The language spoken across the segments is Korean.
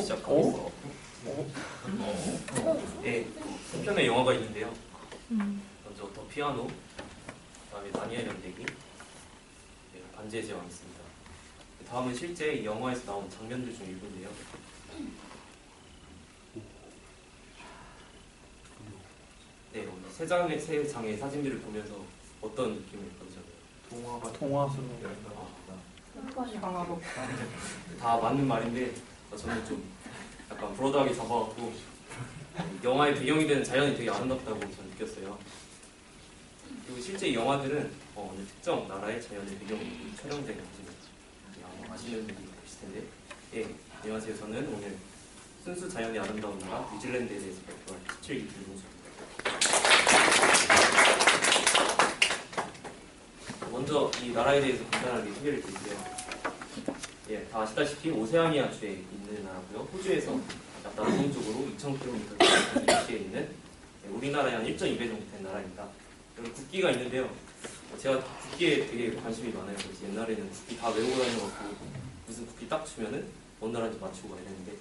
시작하겠습니다. 네, 3편의 영화가 있는데요. 먼저 더 피아노, 그다음에 다니엘 연대기, 네, 반지의 제왕이 있습니다. 다음은 실제 이 영화에서 나온 장면들 중 일부인데요. 네, 세 장의 사진들을 보면서 어떤 느낌을 받으셨나요? 통화스러워. 다 맞는 말인데 저는 좀 약간 브로드하게 잡아갖고 영화의 배경이 되는 자연이 되게 아름답다고 저는 느꼈어요. 그리고 실제 이 영화들은 특정 나라의 자연의 배경으로 촬영된 것입니다. 아마 아시는 분이 계실 텐데. 예, 안녕하세요. 저는 오늘 순수 자연이 아름다운 나라 뉴질랜드에 대해서 발표할 17기 김동수입니다. 먼저 이 나라에 대해서 간단하게 소개를 드릴게요. 예, 다 아시다시피 오세아니아주에 있는 나라고요. 호주에서 약 남동쪽으로 2,000km 위치에 있는 우리나라의 한 1.2배 정도 된 나라입니다. 여기 국기가 있는데요. 제가 국기에 되게 관심이 많아요. 그래서 옛날에는 국기 다 외우고 다녀갖고 무슨 국기 딱 주면은 뭔 나라인지 맞추고 가야 되는데,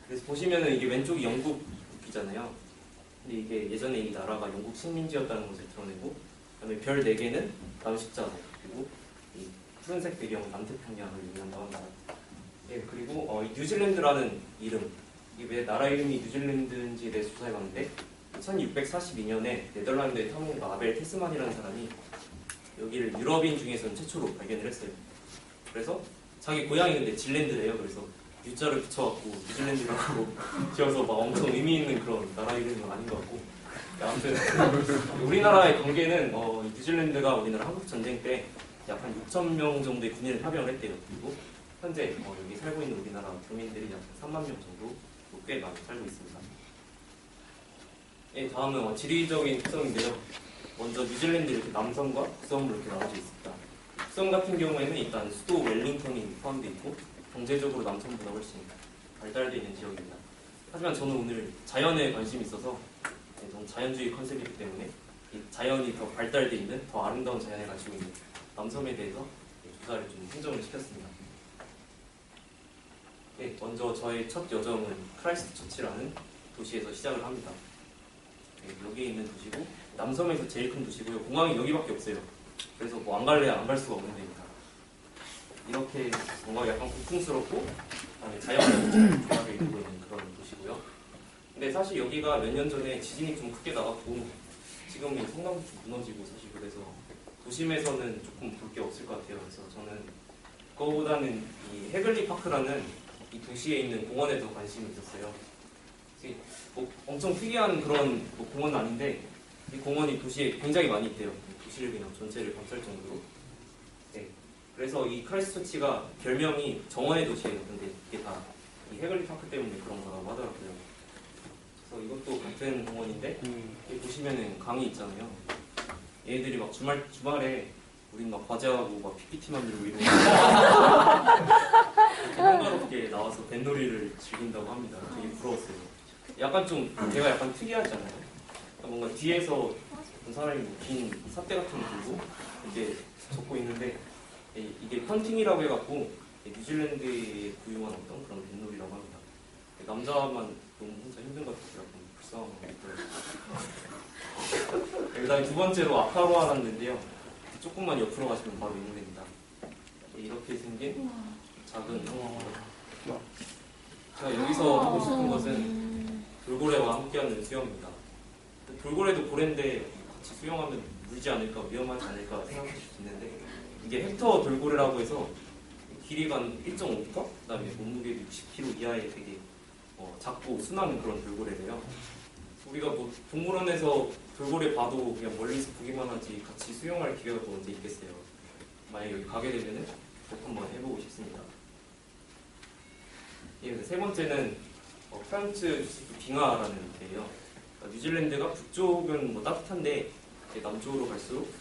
그래서 보시면은 이게 왼쪽이 영국 국기잖아요. 근데 이게 예전에 이 나라가 영국 식민지였다는 것을 드러내고, 그다음에 별 4개는 남십자가, 그리고 이 푸른색 배경은 남태평양을 의미한다고 합니다. 예, 그리고 이 뉴질랜드라는 이름, 이게 왜 나라 이름이 뉴질랜드인지에 대해서 조사해봤는데 1642년에 네덜란드의 탐험가 아벨 테스만이라는 사람이 여기를 유럽인 중에서는 최초로 발견을 했어요. 그래서 자기 고향이 근데 질랜드래요. 그래서 U자를 붙여갖고 뉴질랜드라고 지어서 막 엄청 의미 있는 그런 나라 이름은 아닌 것 같고, 아무튼 우리나라의 관계는 뉴질랜드가 우리나라 한국전쟁 때 약 한 6,000명 정도의 군인을 파병을 했대요. 그리고 현재 여기 살고 있는 우리나라 교민들이 약 3만 명 정도 꽤 많이 살고 있습니다. 예, 다음은 지리적인 특성인데요. 먼저 뉴질랜드 이렇게 남섬과 북섬으로 이렇게 나눠져 있습니다. 북섬 같은 경우에는 일단 수도 웰링턴이 포함되어 있고 경제적으로 남섬보다 훨씬 발달되어 있는 지역입니다. 하지만 저는 오늘 자연에 관심이 있어서 저는 자연주의 컨셉이기 때문에 이 자연이 더 발달되어 있는 더 아름다운 자연을 가지고 있는 남섬에 대해서 조사를 좀 흥정을 시켰습니다. 네, 먼저 저의 첫 여정은 크라이스트 처치라는 도시에서 시작을 합니다. 네, 여기에 있는 도시고 남섬에서 제일 큰 도시고요. 공항이 여기밖에 없어요. 그래서 뭐 안 갈래 안 갈 수가 없는 데입니다. 이렇게 뭔가 약간 고풍스럽고 그다음에 자연의 조화를 이루고 있는 그런 도시고요. 근데 사실 여기가 몇 년 전에 지진이 좀 크게 나갔고 지금은 성당도 좀 무너지고 사실 그래서 도심에서는 조금 볼 게 없을 것 같아요. 그래서 저는 그거보다는 이 해글리 파크라는 이 도시에 있는 공원에 더 관심이 있었어요. 뭐 엄청 특이한 그런 공원은 아닌데 이 공원이 도시에 굉장히 많이 있대요. 도시를 그냥 전체를 감쌀 정도로. 네. 그래서 이 크라이스트처치가 별명이 정원의 도시예요. 근데 이게 다 이 해글리 파크 때문에 그런 거라고 하더라고요. 그래서 이것도 같은 공원인데 여기 보시면은 강이 있잖아요. 얘들이 막 주말에 우린 막 과제하고 막 PPT 만들고 이러고 이렇게 한가롭게 나와서 뱃놀이를 즐긴다고 합니다. 되게 부러웠어요. 약간 좀 제가 약간 특이하지 않아요? 뭔가 뒤에서 어떤 사람이 뭐 긴 삿대 같은 거 들고 이렇게 적고 있는데 이게 펀팅이라고 해갖고 뉴질랜드에 구용한 어떤 그런 뱃놀이라고 합니다. 남자만 너무 혼자 힘든 것 같아서 약간 불쌍한 것 같고요. 그다음에 두 번째로 아카로아라는데요. 조금만 옆으로 가시면 바로 있는 데입니다. 이렇게 생긴 작은 제가 여기서 하고 싶은 것은 돌고래와 함께하는 수영입니다. 돌고래도 고래인데 같이 수영하면 물지 않을까, 위험하지 않을까 생각하실 수 있는데 이게 헥터 돌고래라고 해서 길이가 1.5m? 그다음에 몸무게도 60kg 이하의 되게 작고 순한 그런 돌고래래요. 우리가 뭐 동물원에서 돌고래 봐도 그냥 멀리서 보기만 하지 같이 수영할 기회가 또 언제 있겠어요. 만약에 여기 가게 되면은 꼭 한번 해보고 싶습니다. 예, 세 번째는 프란츠 조세프 빙하라는 데예요. 그러니까 뉴질랜드가 북쪽은 뭐 따뜻한데 이제 남쪽으로 갈수록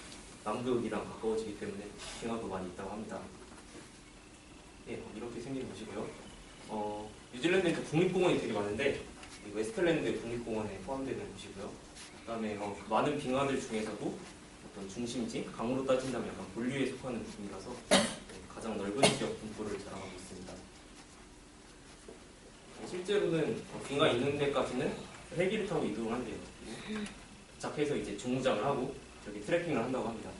남극이랑 가까워지기 때문에 빙하도 많이 있다고 합니다. 예, 이렇게 생긴 곳이고요. 뉴질랜드에도 국립공원이 되게 많은데 웨스트랜드 국립공원에 포함되는 곳이고요. 그다음에 많은 빙하들 중에서도 어떤 중심지, 강으로 따진다면 약간 본류에 속하는 부분이라서 가장 넓은 지역 분포를 자랑하고 있습니다. 실제로는 빙가 있는 데까지는 헬기를 타고 이동을 한대요. 도착해서 이제 중무장을 하고 저기 트래킹을 한다고 합니다.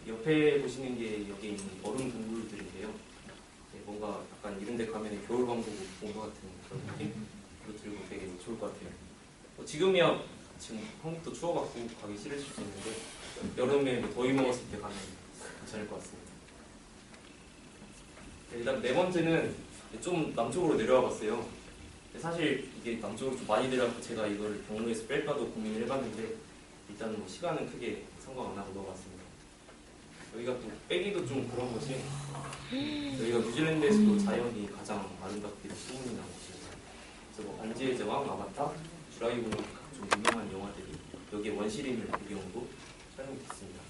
옆에 보시는 게 여기 있는 얼음 동굴들인데요. 네, 뭔가 약간 이런 데 가면 겨울왕국 온 것 같은 그런 느낌도 들고 되게 좋을 것 같아요. 지금이야 지금 한국도 추워갖고 가기 싫으실 수 있는데 여름에 뭐 더위 먹었을 때 가면 괜찮을 것 같습니다. 네, 일단 네 번째는 좀 남쪽으로 내려와 봤어요. 사실 이게 남쪽으로 좀 많이 내려와서 제가 이걸 경로에서 뺄까도 고민을 해봤는데 일단은 뭐 시간은 크게 상관 안 하고 넘어갔습니다. 여기가 또 빼기도 좀 그런 것이 여기가 뉴질랜드에서도 자연이 가장 아름답게 소문이 나는 곳입니다. 그래서 뭐 반지의 제왕, 아바타, 주라이브 좀 유명한 영화들이 여기에 원시림을 배경으로 촬영이 됐습니다.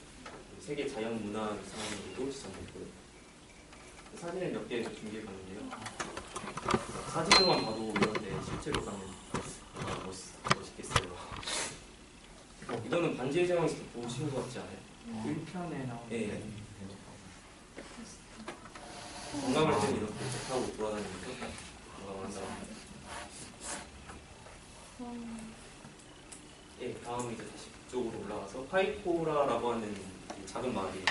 세계 자연문화유산으로도 지정됐고요. 사진을 몇 개 준비해봤는데요. 사진으로만 봐도 이런데 실제로 가면 멋있겠어요. 이거는 반지의 제왕에서 보신 것 같지 않아요? 1편에 나오는 네. 관광할 때는 이렇게 차 타고 돌아다니면서 관광을 한다고 합니다. 예, 다음 이제 다시 북쪽으로 올라가서 파이코라라고 하는 작은 마을이에요.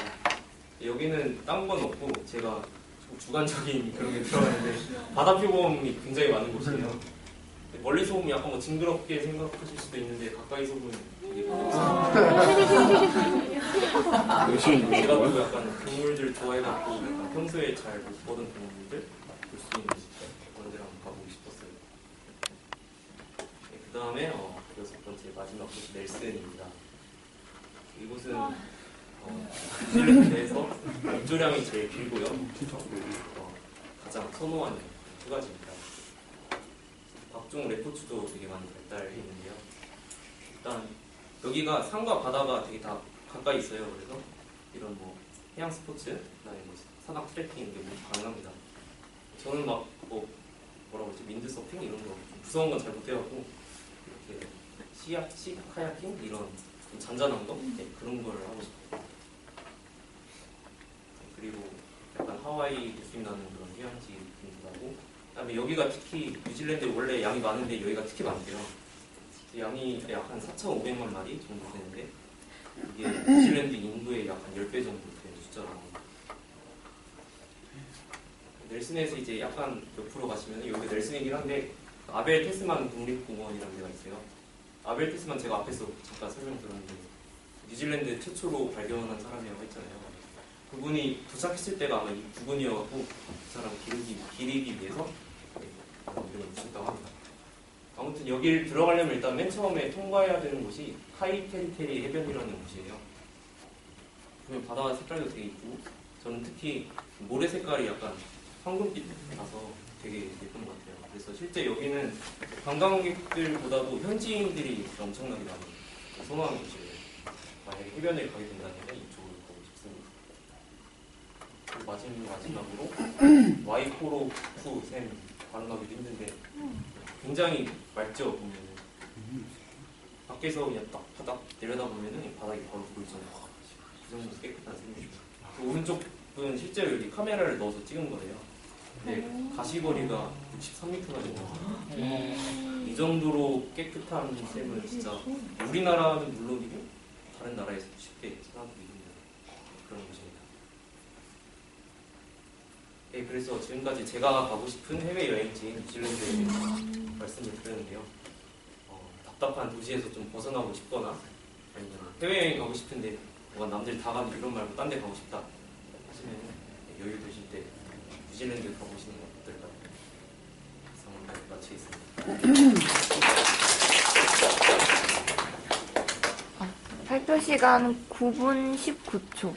여기는 딴 건 없고 제가 주관적인 그런 게 들어가는데 바다 표범이 굉장히 많은 곳이에요. 멀리서 보면 약간 뭐 징그럽게 생각하실 수도 있는데 가까이서 보면 되게 제가 또 약간 동물들 좋아해갖고 약간 평소에 잘 못 보던 동물들 볼 수 있는 그런 데를 한번 가보고 싶었어요. 네, 그 다음에 여섯 번째 마지막 곳이 넬슨입니다. 이곳은 뉴질랜드에서 입조량이 제일 길고요. 가장 선호하는 두 가지입니다. 각종 레포츠도 되게 많이 발달해 있는데요. 일단 여기가 산과 바다가 되게 다 가까이 있어요. 그래서 이런 뭐 해양 스포츠, 그다음에 뭐 산악 트레킹 이게 모두 가능합니다. 저는 막 뭐라고 그러지 민드 서핑 이런 거 무서운 건 잘 못해갖고 이렇게 시 카야킹 이런 좀 잔잔한 거 네, 그런 거를 하고 싶어요. 그리고 약간 하와이 느낌 나는 그런 휴양지 느낌도 나고, 그다음에 여기가 특히 뉴질랜드 원래 양이 많은데 여기가 특히 많대요. 양이 약 한 4,500만 마리 정도 되는데 이게 뉴질랜드 인구의 약 한 10배 정도 되는 숫자라고 합니다. 넬슨에서 이제 약간 옆으로 가시면 여기가 넬슨이긴 한데 아벨 테스만 국립공원이라는 데가 있어요. 아벨 테스만 제가 앞에서 잠깐 설명드렸는데 뉴질랜드 최초로 발견한 사람이라고 했잖아요. 그분이 도착했을 때가 아마 이 부근이어갖고 그 사람 기리기 위해서 이름을 붙였다고 합니다. 아무튼 여기를 들어가려면 일단 맨 처음에 통과해야 되는 곳이 카이테리테리 해변이라는 곳이에요. 보면 바다 색깔도 되게 이쁘고 저는 특히 모래 색깔이 약간 황금빛 나서 되게 예쁜 것 같아요. 그래서 실제 여기는 관광객들보다도 현지인들이 엄청나게 많이 선호하는 곳이에요. 만약에 해변에 가게 된다면 이쪽으로 가고 싶습니다. 마지막으로 와이코로프 샘 발음하기도 힘든데 굉장히 맑죠. 보면은 밖에서 그냥 딱 바닥 내려다보면은 바닥이 바로 보이잖아요. 그 정도 깨끗한 샘이죠. 그 오른쪽은 실제로 여기 카메라를 넣어서 찍은 거래요. 근데 가시거리가 63m가 됩니다. 이 정도로 깨끗한 샘은 진짜 우리나라는 물론이고 다른 나라에서 쉽게 찾아보기 힘든 그런 곳입니다. 네, 그래서 지금까지 제가 가고 싶은 해외 여행지인 뉴질랜드에 대해서 말씀을 드렸는데요. 답답한 도시에서 좀 벗어나고 싶거나 아니면 해외여행 가고 싶은데 뭔가 남들 다 가는 유럽 말고 딴 데 가고 싶다 하시면 여유 되실 때 뉴질랜드 가보시는 건 어떨까요? 상황을 마치겠습니다. 발표 시간 9분 19초.